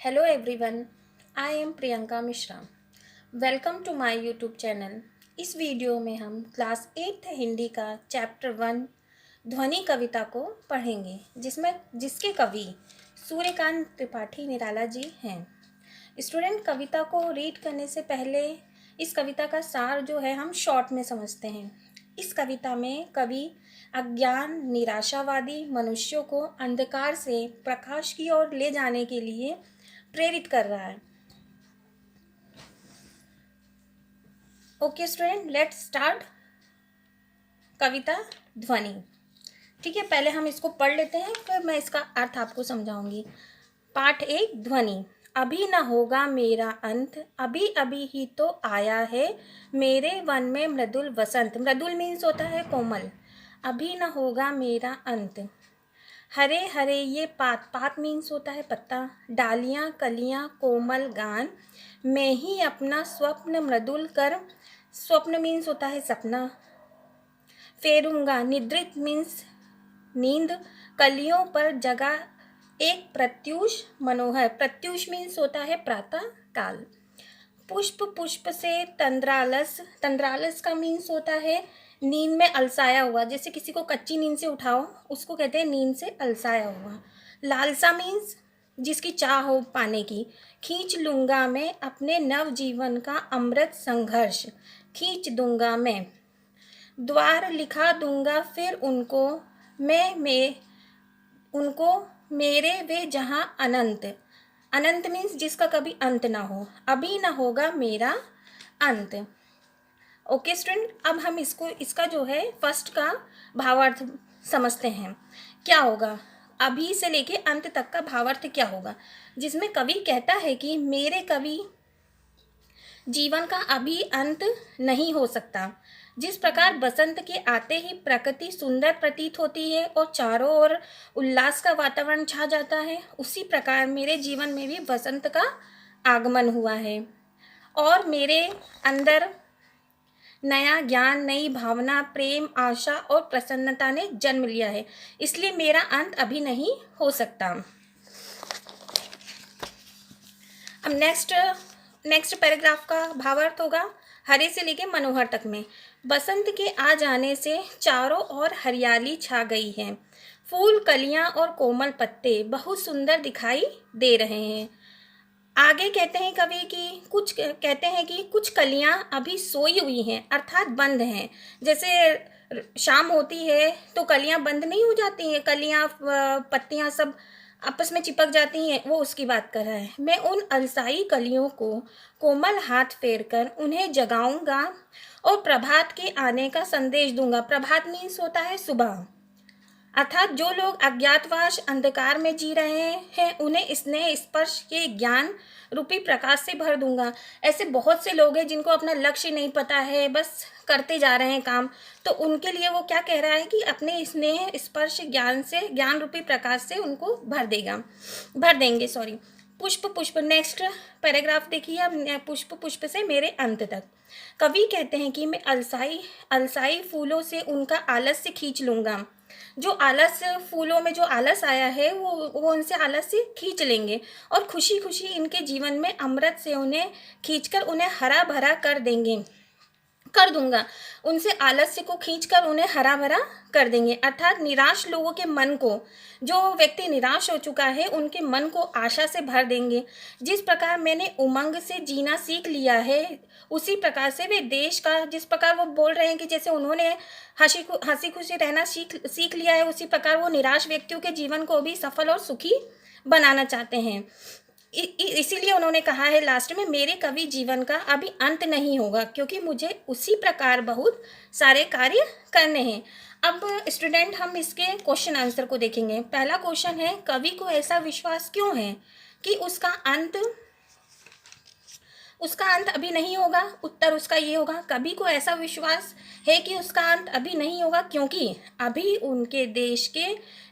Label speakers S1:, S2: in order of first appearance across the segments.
S1: Hello everyone, I am Priyanka Mishra. Welcome to my YouTube channel. इस video में हम class 8th Hindi का चैप्टर 1 ध्वनि कविता को पढ़ेंगे, जिसके कवि सूर्यकांत त्रिपाठी निराला जी हैं। स्टूडेंट, कविता को रीड करने से पहले इस कविता का सार जो है हम शॉर्ट में समझते हैं। इस कविता में कवि अज्ञान निराशावादी मनुष्यों को अंधकार से प्रकाश की ओर ले जाने के लिए प्रेरित कर रहा है। ओके स्टूडेंट, लेट्स स्टार्ट कविता ध्वनि। ठीक है, पहले हम इसको पढ़ लेते हैं, फिर मैं इसका अर्थ आपको समझाऊंगी। पाठ 1 ध्वनि। अभी न होगा मेरा अंत, अभी अभी ही तो आया है मेरे वन में मृदुल वसंत। मृदुल मीन्स होता है कोमल। अभी न होगा मेरा अंत। हरे हरे ये पात, पात मीन्स होता है पत्ता। डालियाँ कलियाँ कोमल गान, मैं ही अपना स्वप्न मृदुल कर, स्वप्न मीन्स होता है सपना। फेरूंगा, निद्रित मीन्स नींद, कलियों पर जगा एक प्रत्यूष मनोहर। प्रत्यूष मीन्स होता है प्रातः काल। पुष्प पुष्प से तंद्रालस, तंद्रालस का मीन्स होता है नींद में अलसाया हुआ। जैसे किसी को कच्ची नींद से उठाओ, उसको कहते हैं नींद से अलसाया हुआ। लालसा मीन्स जिसकी चाह हो पाने की। खींच लूँगा मैं अपने नव जीवन का अमृत संघर्ष, खींच दूंगा मैं। द्वार लिखा दूंगा फिर उनको मैं उनको मेरे वे जहाँ अनंत। अनंत मीन्स जिसका कभी अंत ना हो। अभी ना होगा मेरा अंत। ओके स्टूडेंट, अब हम इसका जो है फर्स्ट का भावार्थ समझते हैं। क्या होगा, अभी से लेके अंत तक का भावार्थ क्या होगा, जिसमें कवि कहता है कि मेरे कवि जीवन का अभी अंत नहीं हो सकता। जिस प्रकार बसंत के आते ही प्रकृति सुंदर प्रतीत होती है और चारों ओर उल्लास का वातावरण छा जाता है, उसी प्रकार मेरे जीवन में भी बसंत का आगमन हुआ है और मेरे अंदर नया ज्ञान, नई भावना, प्रेम, आशा और प्रसन्नता ने जन्म लिया है। इसलिए मेरा अंत अभी नहीं हो सकता। अब नेक्स्ट पैराग्राफ का भावार्थ होगा हरे से लेके मनोहर तक में। बसंत के आ जाने से चारों ओर हरियाली छा गई है। फूल, कलियां और कोमल पत्ते बहुत सुंदर दिखाई दे रहे हैं। आगे कहते हैं कि कुछ कलियां अभी सोई हुई हैं, अर्थात बंद हैं। जैसे शाम होती है तो कलियां बंद नहीं हो जाती हैं, कलियां पत्तियां सब आपस में चिपक जाती हैं, वो उसकी बात कर रहा है। मैं उन अलसाई कलियों को कोमल हाथ फेर कर उन्हें जगाऊंगा और प्रभात के आने का संदेश दूंगा। प्रभात मीन्स होता है सुबह, अर्थात जो लोग अज्ञातवास अंधकार में जी रहे हैं उन्हें स्नेह स्पर्श के ज्ञान रूपी प्रकाश से भर दूंगा। ऐसे बहुत से लोग हैं जिनको अपना लक्ष्य नहीं पता है, बस करते जा रहे हैं काम, तो उनके लिए वो क्या कह रहा है कि अपने स्नेह स्पर्श ज्ञान से, ज्ञान रूपी प्रकाश से उनको भर देंगे। पुष्प पुष्प, नेक्स्ट पैराग्राफ देखिए अब। पुष्प पुष्प से मेरे अंत तक कवि कहते हैं कि मैं अलसाई फूलों से उनका आलस्य खींच लूँगा। जो आलस, फूलों में जो आलस आया है वो उनसे आलस से खींच लेंगे और खुशी खुशी इनके जीवन में अमृत से उन्हें खींचकर उन्हें हरा भरा कर दूंगा। उनसे आलस्य को खींचकर उन्हें हरा भरा कर देंगे, अर्थात निराश लोगों के मन को, जो व्यक्ति निराश हो चुका है उनके मन को आशा से भर देंगे। जिस प्रकार मैंने उमंग से जीना सीख लिया है, उसी प्रकार से वे देश का, जिस प्रकार वो बोल रहे हैं कि जैसे उन्होंने हंसी खुशी रहना सीख लिया है, उसी प्रकार वो निराश व्यक्तियों के जीवन को भी सफल और सुखी बनाना चाहते हैं। इसीलिए उन्होंने कहा है लास्ट में, मेरे कवि जीवन का अभी अंत नहीं होगा, क्योंकि मुझे उसी प्रकार बहुत सारे कार्य करने हैं। अब स्टूडेंट, हम इसके क्वेश्चन आंसर को देखेंगे। पहला क्वेश्चन है, कवि को ऐसा विश्वास क्यों है कि उसका अंत अभी नहीं होगा? उत्तर उसका ये होगा, कवि को ऐसा विश्वास है कि उसका अंत अभी नहीं होगा क्योंकि अभी उनके देश के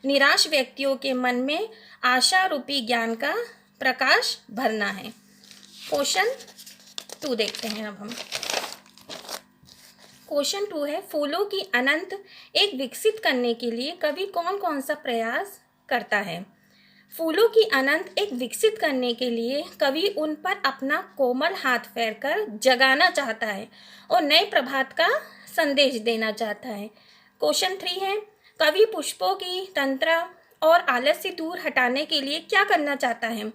S1: निराश व्यक्तियों के मन में आशा रूपी ज्ञान का प्रकाश भरना है। क्वेश्चन 2 देखते हैं अब हम। क्वेश्चन 2 है, फूलों की अनंत एक विकसित करने के लिए कवि कौन कौन सा प्रयास करता है? फूलों की अनंत एक विकसित करने के लिए कवि उन पर अपना कोमल हाथ फेरकर जगाना चाहता है और नए प्रभात का संदेश देना चाहता है। क्वेश्चन 3 है, कवि पुष्पों की तंद्रा और आलस से दूर हटाने के लिए क्या करना चाहता है?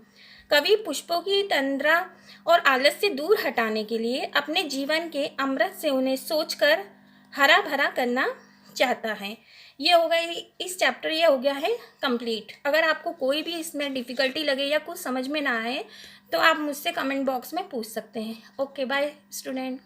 S1: कवि पुष्पों की तंद्रा और आलस से दूर हटाने के लिए अपने जीवन के अमृत से उन्हें सोचकर हरा भरा करना चाहता है। ये हो गई इस चैप्टर, ये हो गया है कंप्लीट। अगर आपको कोई भी इसमें डिफ़िकल्टी लगे या कुछ समझ में ना आए तो आप मुझसे कमेंट बॉक्स में पूछ सकते हैं। Okay, bye student.